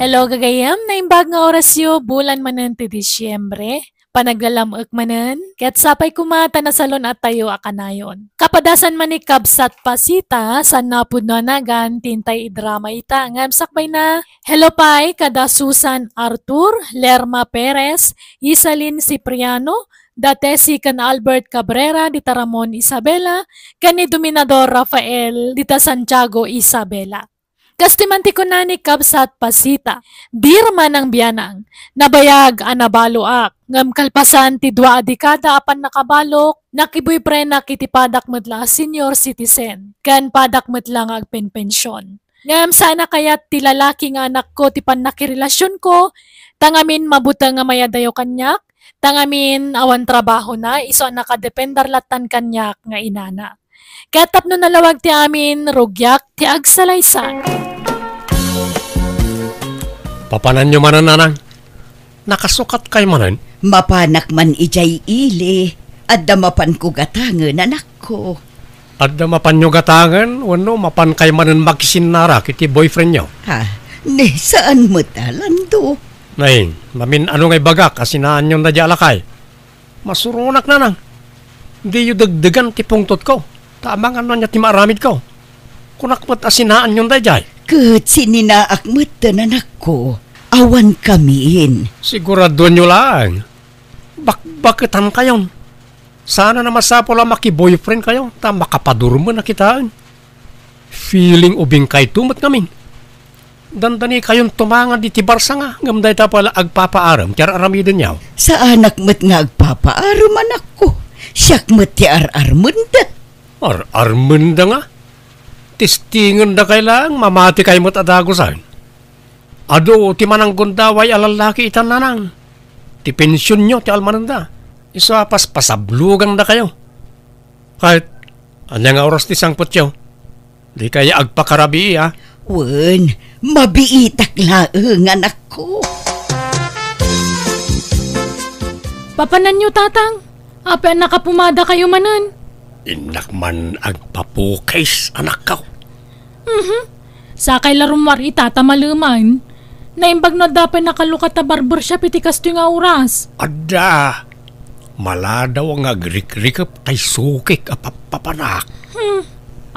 Hello gagayam, naimbag nga orasyo, bulan manen ti Disyembre. Panaglalamok manen, ket sapay kumata na salon at tayo akanayon. Kapadasan man ni Kabsat Pasita, san napud no nagan, tintay idrama ita, ngam sakbay na. Hello pay, kada Susan Arthur, Lerma Perez, Isalin Cipriano, date si kan Albert Cabrera, dita Ramon Isabela, kan ni Dominador Rafael, dita Santiago Isabela. Kastimanti ko na ni Kabsat Pasita, dirman ang biyanang, nabayag anabaloak, ngam kalpasan ti dua dekada apan nakabalok, nakibuy pre nakitipadak medla senior citizen, kan padak medla nga agpenpensyon. Ngam sana kayat ti lalaki nga anak ko ti pan nakirelasyon ko, tangamin mabuta nga mayadayo kanyak, tangamin awan trabaho na, iso nakadependar latan kanyak nga inana. Katap no nalawag ti amin, rugyak ti agsalaysa. Papanan nyo manan, nanang. Nakasukat kay manan. Mapanak man ijay ili, adda mapan ko gatangan anak ko. Adda mapan nyo gatangan, wano mapan kay manan magsinara kiti boyfriend nyo. Ha, ne saan mo talando? Nay, mamin ano ngay bagak asinaan nyo na alakay. Masurunak nanang. Hindi yu dagdagan ti pungtot ko. Tamang ano niya ti maaramid ko. Kunakmat asinaan nyo na jay. Kat sininaak mo anak ko, awan kamiin. Sigurado nyo lang. Bakbakitan kayon. Sana na masapo lang maki-boyfriend kayo. Ta makapadurmo na kitaan. Feeling ubing kay tumat namin. Dandani kayon tumangan di tibarsa nga. Ngamday ta pala agpapaaram. Kaya aramidin niyaw. Sa anak mo't nga agpapaaram anak ko. Siyak mo't ti ar-armunda. Ar-armunda nga? Tistingan na kailang mamati kayo mo't adagusan. Ado, ti manang gundaway alalaki itan nanang. Ti pensyon nyo, ti almananda. Isa pas pasablugan na kayo. Kahit, anyang oras ti sangpot nyo. Di kaya agpakarabi, ha? Wen, mabiitak laeng anak ko. Papanan nyo tatang, apa nakapumada kayo manan? Inak man agpapukais, anak ka. Sakay larumwar itatamaluman. Naimbag na dapat nakalukat na barbershop iti kasto nga oras. Ada, maladaw ang agrik-rikap kay sukik papanak.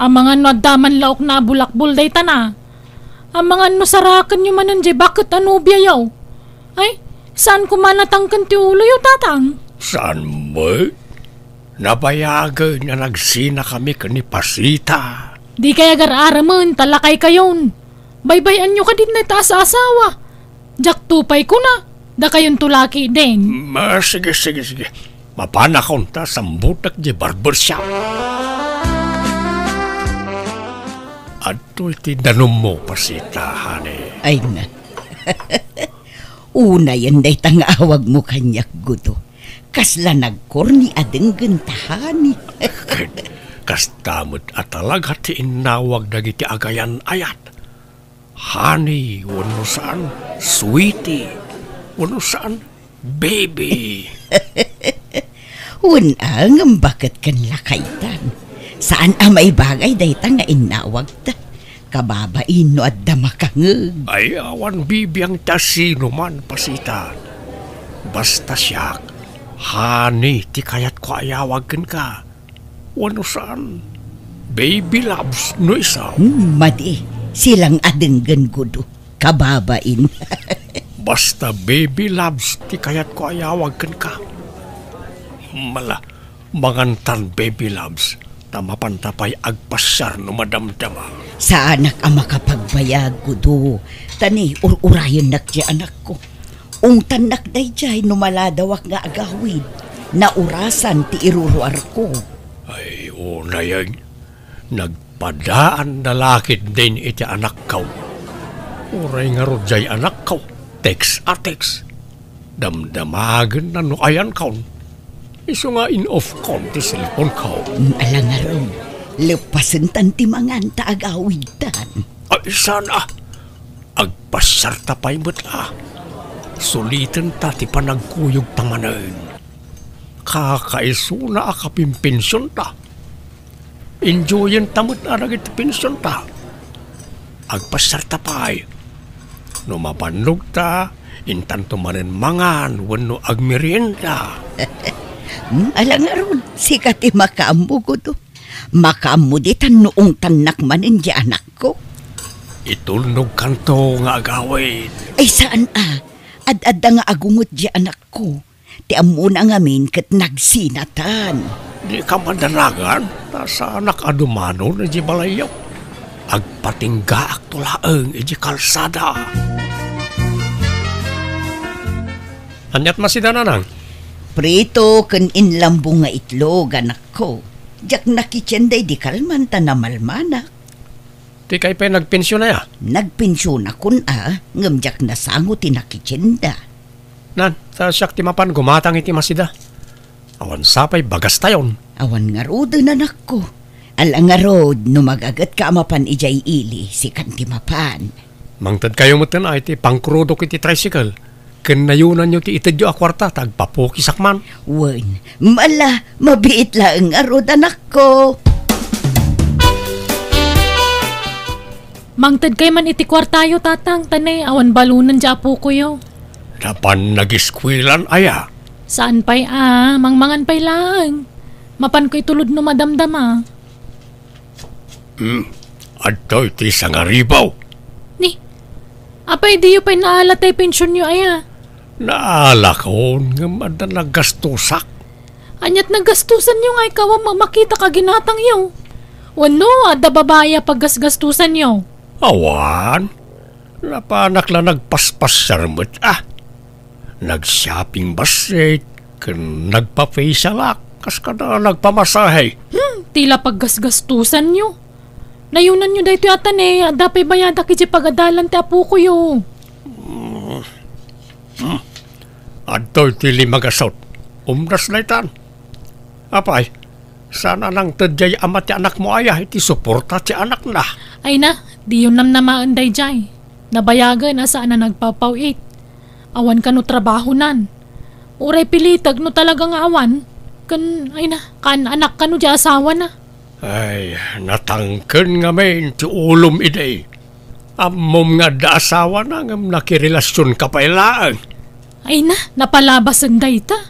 Ang mga nadaman laok na bulakbul day tana. Ang mga masarakan nyo manan jay bakit ano biyayaw? Ay, saan kumanatangkan ti ulo yung tatang? Saan mo? Nabayagan na nagsina kami kani Pasita. Di kaya gar-araman, talakay kayon. Baybayan nyo ka din na taas asawa. Jak tupay ko na, da kayon tulaki din. Sige. Mapanakon ta sambutak di barbershop. Ato iti danom mo, Pasita, honey. Ay na. Una yan day tangawag mo kanyak guto. Kasla nagkorni adeng gentahani. Kastamot at talaga ti inawag dagiti agayan ayat. Honey, wano saan, sweetie, wano saan, baby. Unang bakit kan lakaytan. Saan may bagay day ta nga inawag ta. Kababain no at damakangag. Ay, awan bibiyang tasino man, Pasita. Basta siyak, honey, ti kayat ko ayawagan ka. Wano saan? Baby loves no isa. Madi, silang adenggan gudo. Kababain. Basta baby loves, ti kayat ko ayawagan ka. Mangantan baby loves, tamapantapay agpasyar no madamdama. Sa anak ang makapagbayag gudo. Tani, urayon nak di anak ko. Ungtan nak day jay no maladawak nga agawid. Na urasan ti iruruar ko. Ay, una yan. Nagpadaan na lakit din iti anak ko. Uray nga rodyay anak ko. Text. Damdamagan na no ayan ko. Iso nga in-off ko ti cellphone ko. Alang nga ron, lepasan tanti mangan taagawidan. Ay, sana. Agpasyar tapay mo't Sulitan ta ti panagkuyog tamanan. Kakaiso na akapimpensyon ta. Enjoyin tamot na nagit pensyon ta. Agpasar tapay. no mapanlog ta, intanto manen mangan, wano agmerienda. Alang aron, sikat makaambo ko to. Makaambo di tan noong tanak manin di anak ko. Itulnog kanto nga agawid. Ay saan Ad-adda nga agungot di anak ko. Ti amo na ngamin kat nagsinatan. Di ka madalagan, nasa anak adumano na di balayaw. Agpatingga ak tulaeng iji kalsada. Anyat masidananang? Prito kan inlambong nga itlog anak ko. Jak nakitsenday di kalman ta na malmanak. Di kay pa nagpensyon na ya? Nagpensyon akon ngam jak nasango ti nakitsenda. Nan, sa siyak ti mapan gumatang iti masida. Awan sapay bagas tayon. Awan nga rod anak ko. Alang nga rod no magagat ka amapan ijay ili si kanti mapan. Mangtad kayo mo tan ay ti pangkrudok iti tricycle. Kanayunan nyo ti itadyo a kwarta tagpapukisak man. Wen, mala, mabiit lang nga rod anak ko. Mangtad kay man iti kwartayo tatang, tanay awan balunan di apo ko yo. Napan nag-iskwilan aya. Saan pa'y mangmangan pa'y lang. Mapan ko'y tulod no madamdama. Adto iti sangaribaw. Ni, apay di yu pa'y naalatay pensyon yu aya. Naala ko nga madalagastusak. Anyat nagastusan yu nga ikaw makita ka ginatang yu. Wano, adda babaya paggasgastusan yu. Awan, napanak lang nagpaspas sarmot Nag-shopping basit, nagpa-facial kas ka na nagpamasahe. Tila paggasgastusan nyo. Nayunan nyo dahito yatan adapay bayada kiji pagadalan ti apo ko yo. Adto tili magasot, umras na itan. Apay, sana nang tadyay amat ti anak mo aya, iti suporta ti anak na. Ay na, di yun namaan day jay. Nabayagan saan na nagpapawit. Awan ka no trabaho nan. Uray pilitag no talagang awan. Ay na, kan anak ka no di asawa na. Ay, natangken nga men ti ulom iday. Amom nga da asawa na nga nakirelasyon ka pa ilaan. Ay na, napalabasan day ta.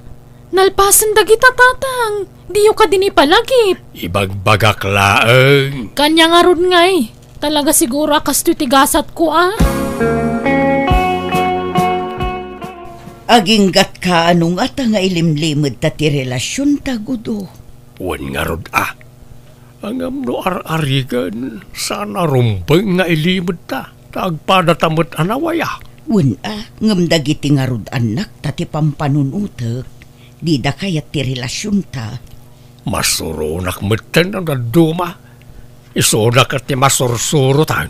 Nalpasan da kita tatang. Di yu ka din ipalagip. Ibagbagak laeng. Kanya nga ron ngay. Talaga siguro akas tigasat ko Aginggat ka anong ata nga ilimlimod ta ti relasyon ta gudo. Wan nga rod Ang amno ar-arigan, sana rumpeng nga ilimod ta. Tagpadatamot anawaya. Wan ngam dagiti nga rod anak ta ti pampanunutek. Di da kayat ti relasyon ta. Masurunak meten ang daduma. Isunak at ti masursurutan.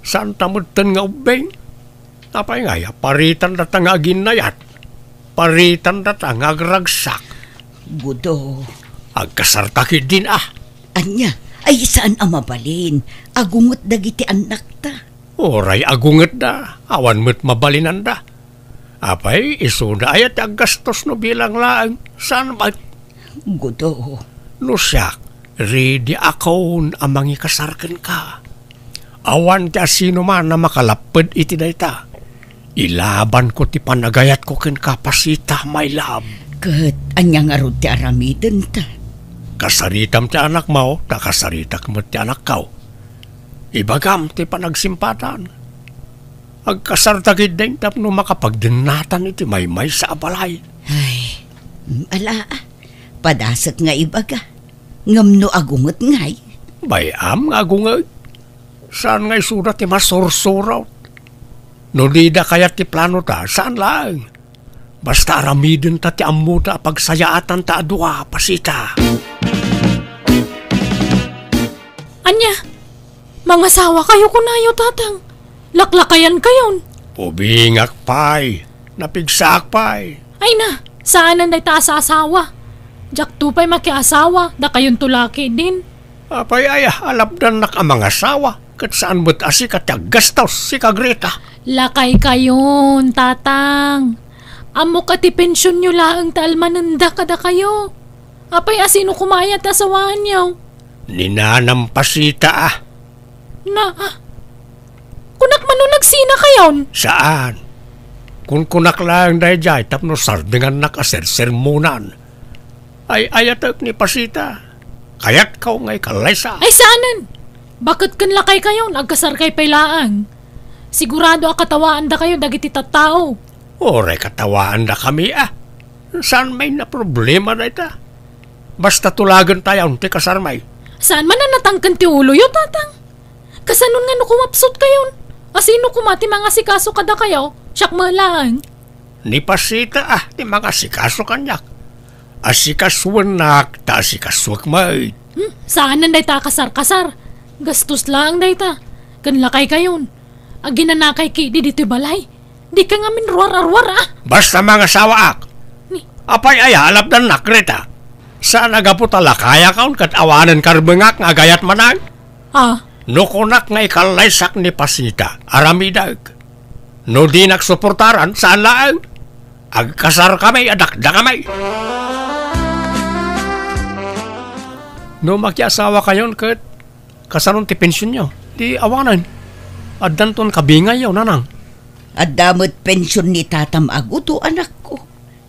Saan tamutan nga ubeng? Apay nga ya, paritan data nga aginayat. Paritan data nga agragsak. Gudo. Agkasartakid din Anya, ay saan mabalin? Agungot dagiti anak ta. Oray agunget da, awan mo't mabalinan da. Apay, isuda ayat aggastos no bilang laang. Saan ba? Gudo. No siyak, ready akon amangi kasarken ka. Awan ti asino man na makalapad iti dayta. Ilaban ko ti panagayat ko ken kapasita, my love. Kat, anya nga rod ti aramiden ta. Kasaritam ti anak mo, takasaritak mo ti anak kaw. Ibagam ti panagsimpatan. Agkasartagid din tapno makapagdinatan iti maymay sa abalay. Ay, padasat nga ibaga. Ngamno agungot ngay. Bayam nga agungot. Saan nga isurat ti masursurat? No lida kaya ti plano ta, saan lang? Basta aramidin ta ti ammo ta pagsayaatan ta adwa pasita. Anya, mga sawa kayo kunayo tatang. Laklakayan kayon. Pubingak pay, napigsak pay. Ay na, saan ang ta sa asawa? Jak tupay makiasawa, da kayon tulaki din. Apay aya, alapdan nak ang mga asawa. Kat saan mo't asi katyagastos si Kagreta. Lakay kayon, tatang. Amo ka ti pensyon nyo laang talmananda kada kayo. Apay asino kumayat asawahan nyo? Ninanampasita Na, Kunak man no nagsina kayon. Saan? Kung kunak lang dayjay tapno sardingan nakasersermonan. Ay ayatak ni Pasita. Kayat kau ngay kalaysa. Ay saanan? Bakit kan lakay kayon agkasar kay pailaang? Sigurado akatawaan da kayo dagiti tattao. Oray katawaan na kami Saan may na problema na ita? Basta tulagan tayo ti kasarmay. Saan man na natangkan ti ulo yo, tatang? Kasanon nga no kumapsot kayon? Asino kumati mga sikaso kada kayo? Siyak malang. Ni Pasita ti mga sikaso kanyak. Asikaswanak ta asikaswak may. Saan nanday ta kasar-kasar? Gastos lang day ta. Kan lakay kayon. Aginanakay ki di dito balay. Di ka nga minruar-arwar Basta mga sawaak. Apay alap dan nakreta. Saan agaputa lakaya kaon kat awanan karbengak nga gayat manang? Nukunak nga ikalaysak ni Pasita, aramidag. No di nagsuportaran, saan laang? Agkasar kami, adakda kami. No makiasawa kayon kat kasaron ti pensyon nyo, di awanan. At danton kabingay yaw, nanang. At damot pensyon ni tatam aguto anak ko.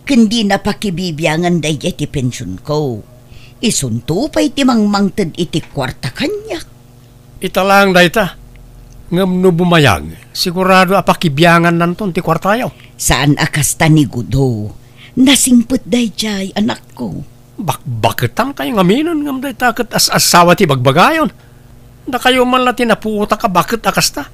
Kundi napakibibiyangan day ti pensyon ko. Isunto pa'y timangmangtad iti kwarta kanyak. Ita lang dayta. Ngam no bumayag, sigurado apakibiyangan nanton ti kwartayaw. Saan akasta ni Gudo? Nasingput day jay anak ko. Bakitang kayo ngaminan ngam dayta kat as-asawa ti bagbagayon. Na kayo man la tinapuuta ka bakit akasta.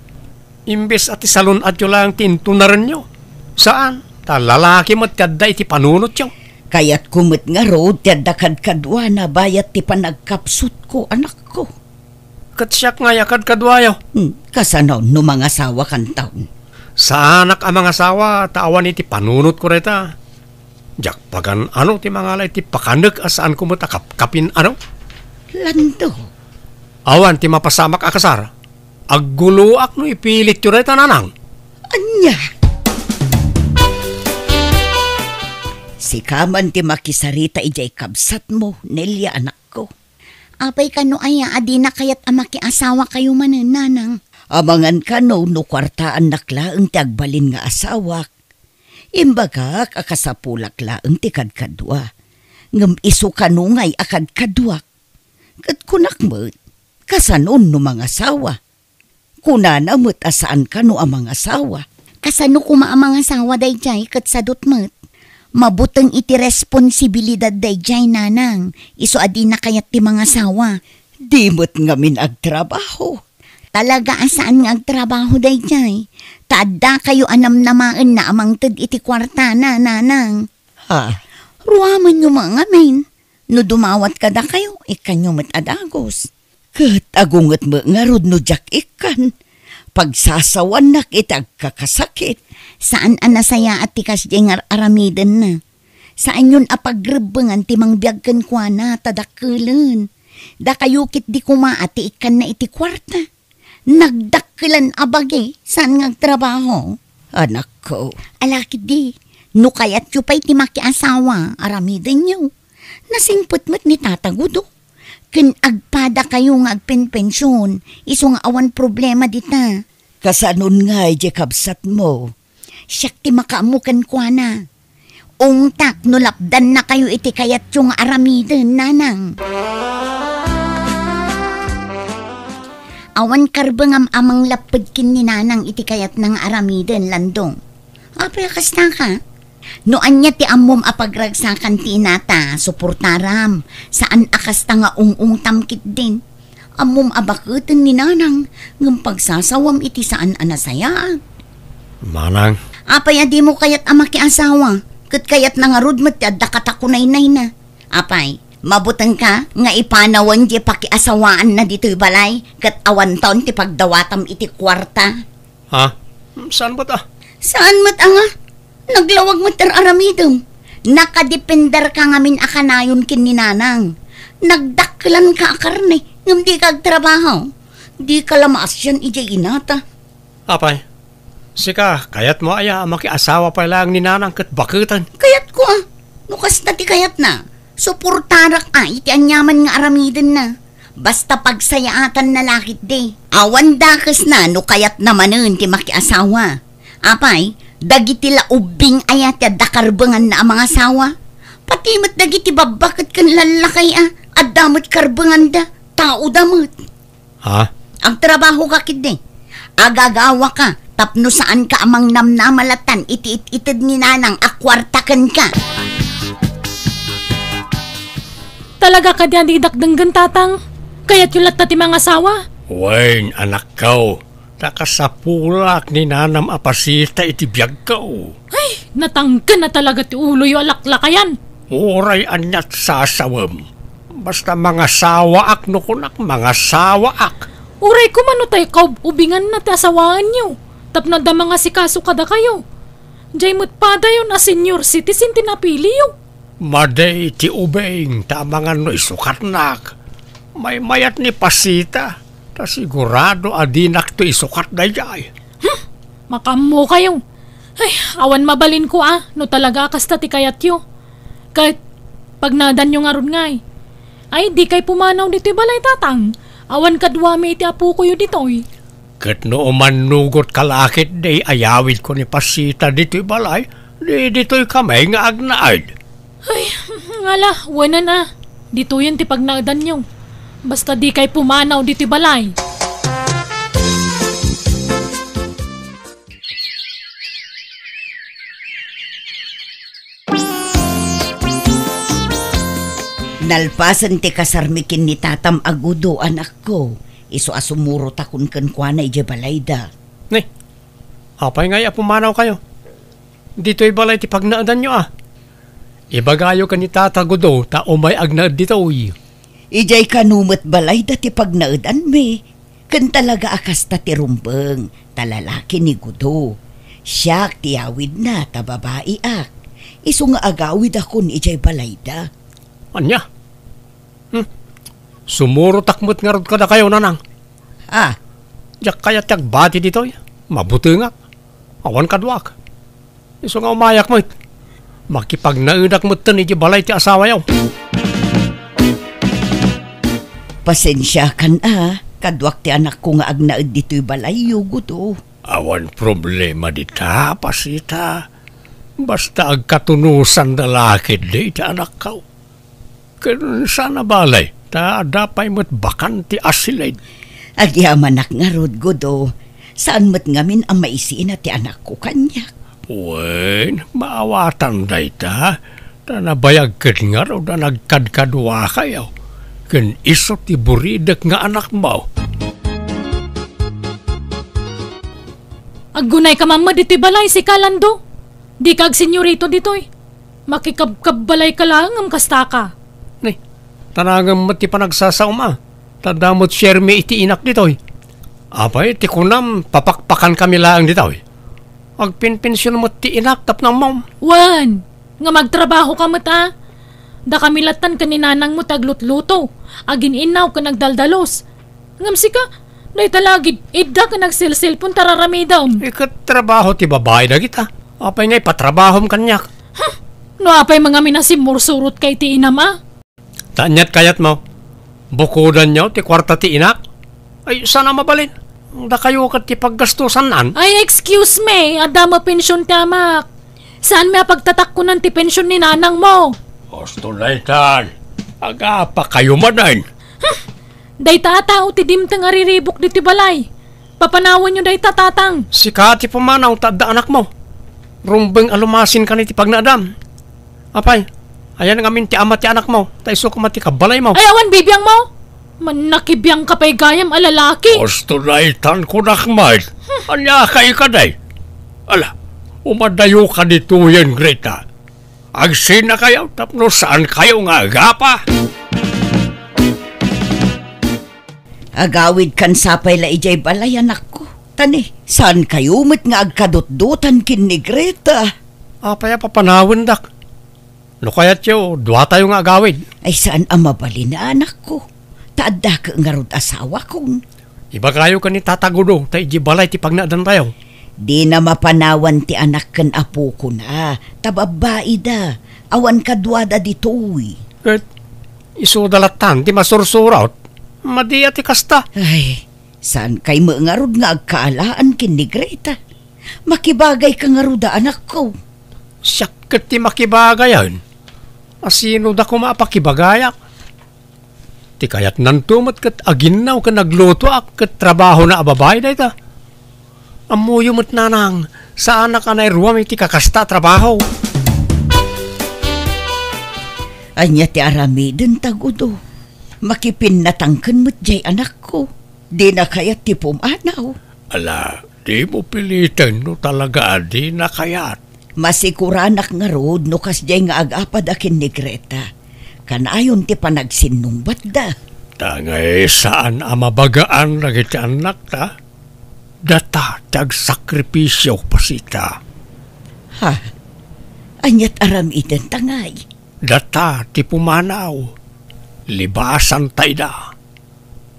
Imbes at isalon at yun lang tintunaran nyo. Saan? Ta lalaki mo't kadda iti panunot yun. Kaya't kumit nga road tiyada kadkadwa na bayat ti panagkapsut ko anak ko. Katsyak nga yakad kadwayo. Kasanaw no mga asawa kan taon. Sa anak ang mga asawa, tawan iti panunot ko reta. Jak pagan ti mga lay ti pakanek asaan kumot akapkapin Lando. Awan ti mapasamak akasar. Agguluak no ipilit yu reta nanang. Anya. Si kaman ti makisarita ijay kabsat mo, Nelia anak ko. Apay kano aya, adi na kayat amaki asawa kayo manen, nanang. Amangan kano no kwartaan naklaang ti agbalin nga asawak. Imbagak akasapulak laang ti kadkadwa. Ngam iso kanungay akadkadwak. Kat kunak mo't, kasanon no mga asawa. Kunana mo't asaan kano amang asawa. Kasano kuma amang asawa dayjay kat sadot mo't. Mabutang iti responsibilidad dayjay, nanang. Iso adi na kayat ti mga asawa. Di mo't ngamin agtrabaho. Talaga asaan nga agtrabaho dayjay. Taadda kayo anam-namaan na amang tad iti kwarta na, nanang. Ruaman nyo mga men. No dumawat kada kayo, ikanyo mat adagos. Kat agungat mo nga rod no jak ikan. Pagsasawan nak itag kakasakit. Saan anasaya at tikas jengar aramidan na? Saan yun apagrebengan timang biyagkan kwa na tadakulan? Da kayukit di kumaati ikan na iti kwarta. Nagdakilan abagi, saan ngagtrabaho? Anak ko. Alakit di, no kayat yu pa'y timaki asawa, aramidan nyo. Nasingput mo't ni tatagudo. Ken agpada kayo nga agpenpensyon, iso nga awan problema dita. Kasanon nga ije kabsat mo. Siyak ti makaamukan kwa na. Ungtak no lapdan na kayo iti kayat yung aramiden, nanang. Awan karbangam amang lapagkin ni nanang iti kayat ng aramiden, landong. Apay kasta ka? Noan niya ti ammom apagragsakan ti inata, suportaram, saan akasta nga ung tamkit din. Ammom abakutin ni nanang, ng pagsasawam iti saan anasaya. Manang. Apay adi mo kayat amaki asawa, kat kayat nangarod mo ti adda katakunay-nay na. Apay, mabutang ka, nga ipanawan di pakiasawaan na dito'y balay, kat awan taon ti pagdawatam iti kwarta. Saan ba ta? Saan mat nga? Naglawag mo aramidom. Nakadepender ka ngamin akanayon kin ni nanang. Nagdaklan ka akarne, ngam di kag trabaho. Di ka lamas yan ijay inata. Apay, sika, kayat mo aya makiasawa pa lang ni nanang kat bakutan. Kayat ko Nukas na ti kayat na. Suportarak iti anyaman nga aramidin na. Basta pagsayaatan na lakit de. Awan dakas na no kayat namanen ti makiasawa. Apay, dagiti laubing ayat ya dakarbangan na ang mga asawa. Pati mat dagiti babakit kan lalakay at damot karbangan da. Tao damot. Ha? Ang trabaho ka kid agagawa ka. Tapno saan ka amang namnamalatan iti-itid ni nanang akwartakan ka. Talaga ka diyan didakdanggan tatang. Kaya't yulat na ti mga asawa. Wain, anak kau. Nakasapulak ni nanam apasita iti biyag kau. Ay, natangkan na talaga ti ulo yung alaklakayan. Uray anyat sasawam. Basta mga sawaak no kunak, mga sawaak. Uray ko mano tayo kaubingan na ti asawaan niyo. Tapno da mga sikaso kada kayo. Diyay mo't pada yun na senior citizen tinapili yun. Maday ti ubeng, tamangan no isukat nak. May mayat ni pasita. Ta sigurado adinak to isukat na jay. Makamo kayo. Ay, awan mabalin ko no talaga kasta ti kayat yo. Kahit pag nadan yung aron ngay. Ay, di kay pumanaw dito balay tatang. Awan kadwami iti apo ko yun ditoy. Kat no manugot kalakit day ayawid ko ni pasita dito'y balay, di dito'y kamay nga agnaad. Ay, ngala, wala na. Dito yun ti pagnaadan nyo. Basta di kay pumanaw dito'y balay. Nalpasan ti kasarmikin ni tatam agudo anak ko. Iso asumuro takon kan kwa na ije balayda. Ni, apay nga pumanaw kayo. Dito'y balay ti pagnaadan nyo Ibagayo ka ni tatagudo ta umay agnaad dito'y. Ijay kanumat balayda ti pagnaadan me. Kan talaga akas ta ti rumbeng, talalaki ni gudo. Siyak ti awid na ta babae ak. Iso nga agawid ako ni ijay balayda. Anya? Sumuro takmot nga rod kada kayo nanang. Diyak kaya tiyak bati dito mabuti nga. Awan kadwak. Iso nga umayak mo makipagnaudak mo tan iti balay ti asawa yaw. Pasensya kan kadwak ti anak ko nga agnaed dito'y balay yugo to. Awan problema dita pasita. Basta agkatunusan dalakid di ti anak kau. Kan sana balay ta dapay mo't bakanti asilid. Agyaman nak nga rod godo. Saan mo't ngamin ang maisiin na ti anak ko kanya? Wen, maawatan day ta. Ta nabayag kat nga rod na nagkadkadwa kayo. Kan iso ti buridak nga anak mo. Aggunay ka mama dito'y balay si Kalando. Di kag senyorito dito'y. Makikabbalay ka lang ang kasta ka. Tanangam mati pa nagsasauma. Tadamot share me iti inak dito'y. Apay, ti kunam, papakpakan kami lang dito'y. Agpinpensyon mo ti inak tap ng mom. Wan, nga magtrabaho ka mata. Da kami latan ka ni nanang mo taglutluto. Agin inaw ka nagdaldalos. Ngamsi ka, day talagid, idda ka nagsilsilpon tararamidam. Ikat trabaho ti babae na kita. Apay ngay patrabahom kanyak. No apay mga minasimursurot kay ti inama. Tanyat kayat mo. Bukudan nyo ti kwarta ti inak. Ay, sana mabalin. Da kayo kat ti paggastusan nan. Ay, excuse me. Adama pensyon tamak. Saan may pagtatakkunan ti pensyon ni nanang mo? Gusto na itan. Aga pa kayo manan. Day tatao ti dimtang ariribok di ti balay. Papanawan nyo day tatatang. Si Kati pumanaw tadda anak mo. Rumbeng alumasin ka ni ti pagnaadam. Apay, ayan ang amin ti ama ti anak mo. Taiso kumati ka balay mo. Ay, awan bibiyang mo. Manakibiyang kapay gayam alalaki. Gusto na itan ko nakmay. Anya kay ka day. Ala, umadayo ka dito yan, Greta. Agsin na kayo, tapno saan kayo nga agapa? Agawid kan sapay la ijay balay anak ko. Tani, saan kayo mat nga agkadot-dotan kin ni Greta? Apaya papanawin dak. No kaya't yo, dua tayo nga agawid. Ay saan ang mabali na anak ko? Taadda ka nga rod asawa kong. Iba kayo ka ni tatagudo, ta iji balay ti pagnadan tayo. Di na mapanawan ti anak kan apo ko na. Tababae da. Awan kadwada ditoy. Kat, iso dalatan ti masursurat. Madi ati kasta. Ay, saan kay maangarod nga agkaalaan kin ni Greta? Makibagay ka nga ruda, anak ko. Siyak kat ti makibagayan. Asino da ko maapakibagayak? Ti kayat nantumot kat aginaw ka nagluto ak kat trabaho na ababay da ita. Amuyo mo't nanang, saan na ka na iruwam iti kakasta trabaho? Anya ti aramiden tagudo. Makipin natangkan mo't jay anak ko. Di na kayat ti pumanaw. Ala, di mo pilitin no talaga di na kayat. Masikuranak nga rod no kasjay nga agapad akin ni Greta. Kanayon ti panagsinungbat da. Tangay saan amabagaan lagi ti anak ta? Data tagsakripisyo pasita. Ha? Anyat aramiden tangay. Data ti pumanaw. Libasan tayo da.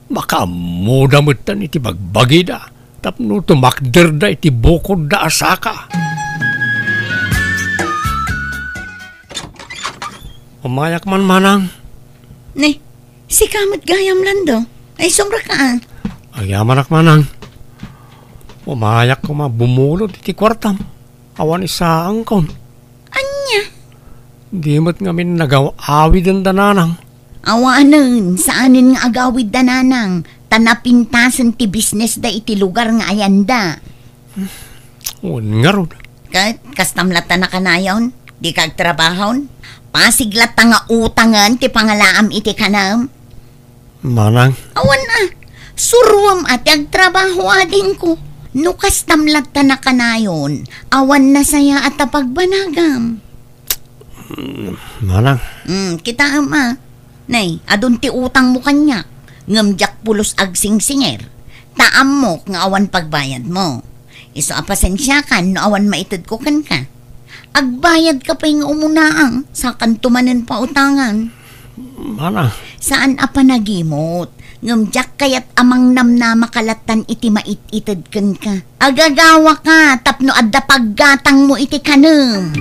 Makamuda mo tan iti bagbagi da. Tapno tumakder da iti bukod da asaka. Umayak man manang. Ne, si kamat gayam lando. Ay, sombra ka. Ayaman ak manang. Umayak ko bumulod iti kwartam. Awan isa angkon. Anya? Di mo't ngamin nagaw-awid ang dananang. Awanan, saanin nga agawid dananang. Tanapintasan ti business da iti lugar nga ayanda. Nga rod. Kastamlatan na kanayon, di kag trabahon. Pasiglat nga utangan ti pangalaam iti kanam. Manang. Awan na, suruam at agtrabaho adin ko. No kastamlatan na kanayon, awan na saya at apagbanagam. Manang. Kita ama. Nay, adun ti utang mo kanya. Ngamjak pulos agsing-singer. Taam mo nga awan pagbayad mo. Iso apasensya kan no awan maitid ko kan ka. Agbayad ka pa yung umunaang sa kantumanan pa utangan. Manang. Saan apa nagimot? Ngamjak kayat amang namna makalatan iti mait-itid kan ka. Agagawa ka tapno adda paggatang mo iti kanam.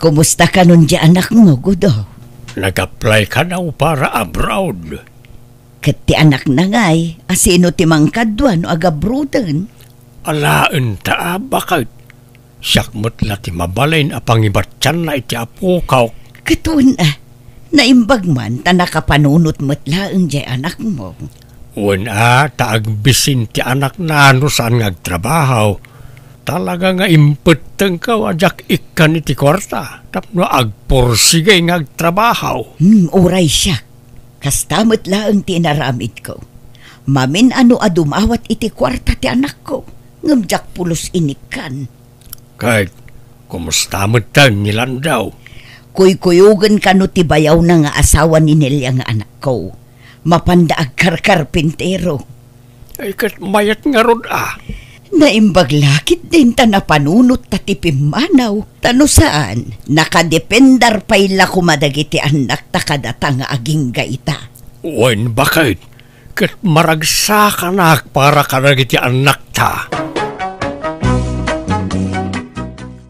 Kumusta ka nun di anak mo, Gudo? Nag-apply ka daw para abroad. Kat ti anak na ngay, asino ti mangkadwan o agabrudan. Alaan ta bakit? Siyak mo't lati mabalain apang ibatyan na iti apukaw. Katuan naimbag man ta nakapanunot mo't laang di anak mo. Una, taagbisin ti anak na ano saan ngagtrabaho. Talaga nga impeteng ka wajak ikan iti kwarta. Tapno agporsigay ngagtrabaho. Uray siya. Kastamot laang ti naramid ko. Mamin ano adumawat iti kwarta ti anak ko. Ngamjak pulos inikan. Kahit, kumusta mo tan nilan daw? Kuy-kuyugan ka no ti bayaw na nga asawa ni Nelia nga anak ko. Mapandaag karkarpintero. Ay kat mayat nga rod Naimbag lakit din ta napanunot ta tipimanaw. Tano saan? Nakadependar payla kumadagiti anak ta kadata nga aging gaita. Wen bakit? Kat maragsa ka na para kadagiti anak ta.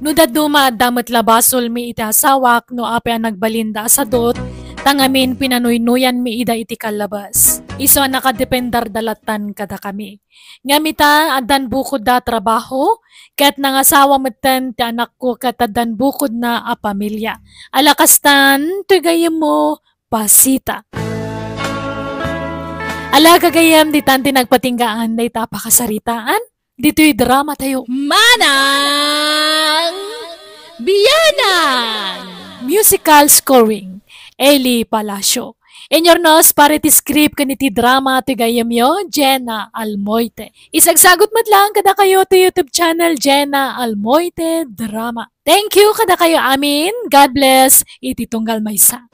No daduma damat labasol mi iti asawak no ape ang nagbalinda sa dot. Tangamin pinanuynuyan mi ida iti kalabas. Iso nakadependar dalatan kada kami. Ngamita adan bukod da trabaho, kat nangasawa matan ti anak ko kat adan bukod na a pamilya. Alakastan, tuyagayam mo, pasita. Ala kagayam di tanti nagpatinggaan na itapakasaritaan. Dito'y drama tayo. Manang Biyanan! Musical scoring. Eli Palacio. Enyornos para ti script kaniti drama ti gayamyo, Jenna Almoite. Isagsagot lang kada kayo to YouTube channel Jenna Almoite Drama. Thank you kada kayo amin. God bless. Iti tunggal maysa.